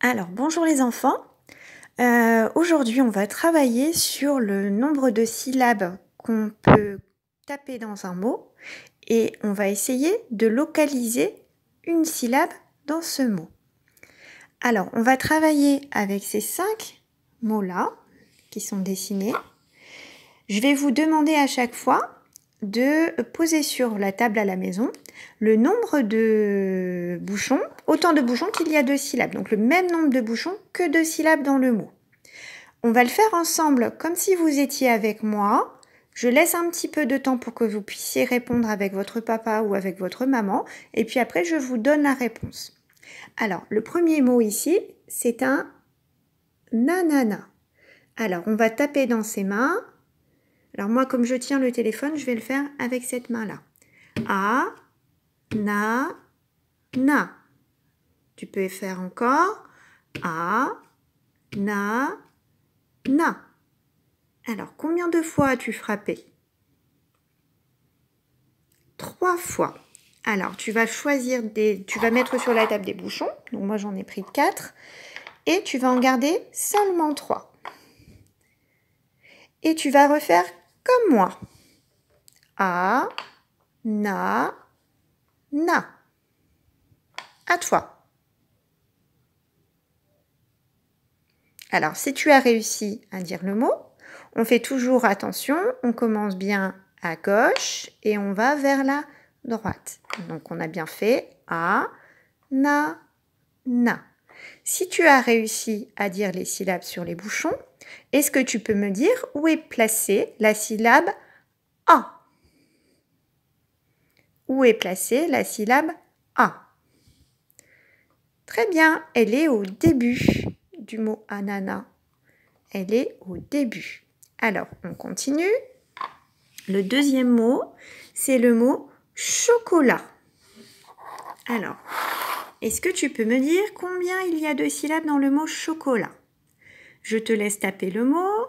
Alors, bonjour les enfants. Aujourd'hui, on va travailler sur le nombre de syllabes qu'on peut taper dans un mot et on va essayer de localiser une syllabe dans ce mot. Alors, on va travailler avec ces 5 mots-là qui sont dessinés. Je vais vous demander à chaque fois de poser sur la table à la maison le nombre de bouchons, autant de bouchons qu'il y a de syllabes. Donc le même nombre de bouchons que de syllabes dans le mot. On va le faire ensemble comme si vous étiez avec moi. Je laisse un petit peu de temps pour que vous puissiez répondre avec votre papa ou avec votre maman. Et puis après, je vous donne la réponse. Alors, le premier mot ici, c'est un nanana. Alors, on va taper dans ses mains. Alors moi, comme je tiens le téléphone, je vais le faire avec cette main-là. A, na, na. Tu peux faire encore. A, na, na. Alors, combien de fois as-tu frappé? 3 fois. Alors, tu vas choisir tu vas mettre sur la table des bouchons. Donc moi, j'en ai pris 4. Et tu vas en garder seulement 3. Et tu vas refaire comme moi. A, na, na. À toi. Alors, si tu as réussi à dire le mot, on fait toujours attention, on commence bien à gauche et on va vers la droite. Donc, on a bien fait A, na, na. Si tu as réussi à dire les syllabes sur les bouchons, est-ce que tu peux me dire où est placée la syllabe A? Où est placée la syllabe A? Très bien, elle est au début du mot ananas. Elle est au début. Alors, on continue. Le deuxième mot, c'est le mot chocolat. Alors, est-ce que tu peux me dire combien il y a de syllabes dans le mot chocolat? Je te laisse taper le mot.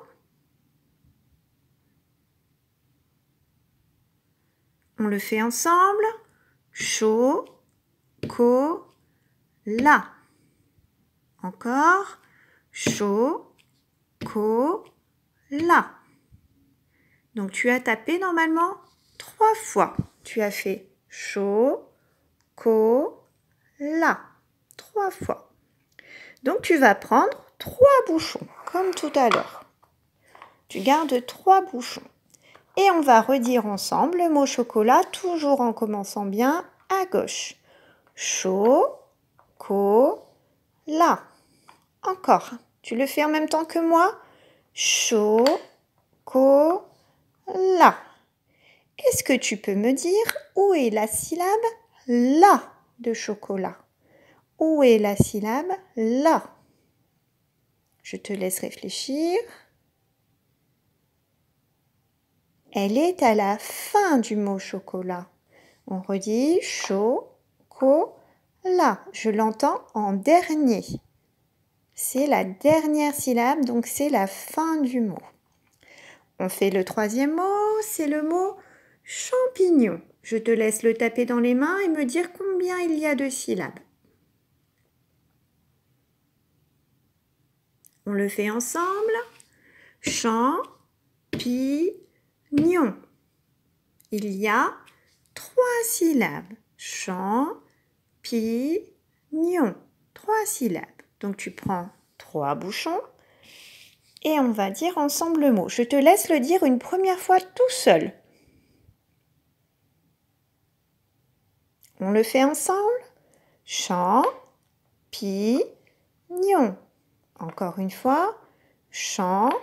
On le fait ensemble. Chocolat. Encore. Chocolat. Donc, tu as tapé normalement 3 fois. Tu as fait chocolat 3 fois. Donc, tu vas prendre 3 bouchons, comme tout à l'heure. Tu gardes 3 bouchons. Et on va redire ensemble le mot chocolat, toujours en commençant bien à gauche. Chocolat. Encore. Tu le fais en même temps que moi. Chocolat. Est-ce que tu peux me dire où est la syllabe la de chocolat? Où est la syllabe la? Je te laisse réfléchir. Elle est à la fin du mot chocolat. On redit chocolat. Je l'entends en dernier. C'est la dernière syllabe, donc c'est la fin du mot. On fait le troisième mot, c'est le mot champignon. Je te laisse le taper dans les mains et me dire combien il y a de syllabes. On le fait ensemble. Champignon. Il y a 3 syllabes. Champignon. 3 syllabes. Donc tu prends 3 bouchons et on va dire ensemble le mot. Je te laisse le dire une première fois tout seul. On le fait ensemble. Champignon. Encore une fois. Champignon.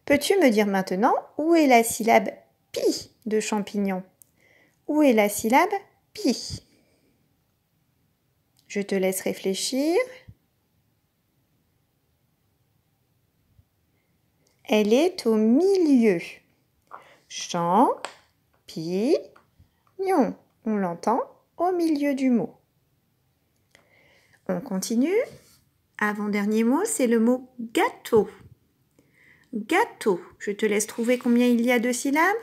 Peux-tu me dire maintenant où est la syllabe pi de champignon? Où est la syllabe pi? Je te laisse réfléchir. Elle est au milieu. Champignon. On l'entend au milieu du mot. On continue. Avant-dernier mot, c'est le mot gâteau. Gâteau. Je te laisse trouver combien il y a de syllabes.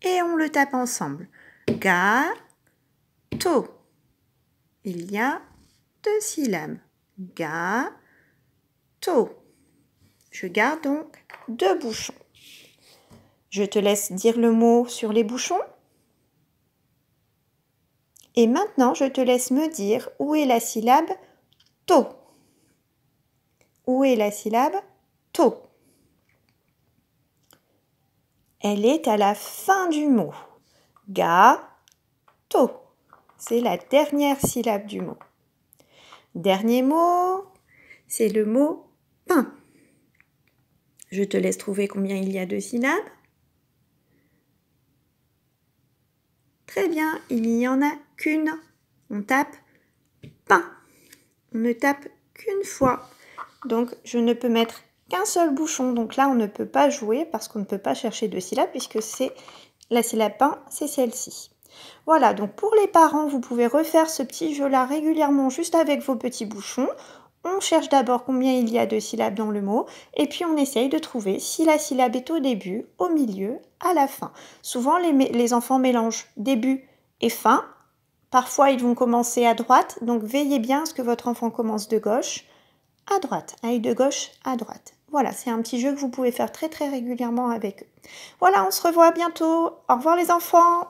et on le tape ensemble. Gâteau. Il y a 2 syllabes. Gâteau. Je garde donc 2 bouchons. Je te laisse dire le mot sur les bouchons. Et maintenant, je te laisse me dire où est la syllabe to. Où est la syllabe to? Elle est à la fin du mot. Gâteau. C'est la dernière syllabe du mot. Dernier mot, c'est le mot pain. Je te laisse trouver combien il y a de syllabes. Très bien, il n'y en a qu'une. On tape pain. On ne tape qu'une fois. Donc, je ne peux mettre qu'un seul bouchon. Donc là, on ne peut pas jouer parce qu'on ne peut pas chercher 2 syllabes puisque c'est la syllabe pain, c'est celle-ci. Voilà, donc pour les parents, vous pouvez refaire ce petit jeu-là régulièrement juste avec vos petits bouchons. On cherche d'abord combien il y a de syllabes dans le mot et puis on essaye de trouver si la syllabe est au début, au milieu, à la fin. Souvent, les enfants mélangent début et fin. Parfois, ils vont commencer à droite, donc veillez bien à ce que votre enfant commence de gauche à droite, aille de gauche à droite. Voilà, c'est un petit jeu que vous pouvez faire très régulièrement avec eux. Voilà, on se revoit bientôt. Au revoir les enfants!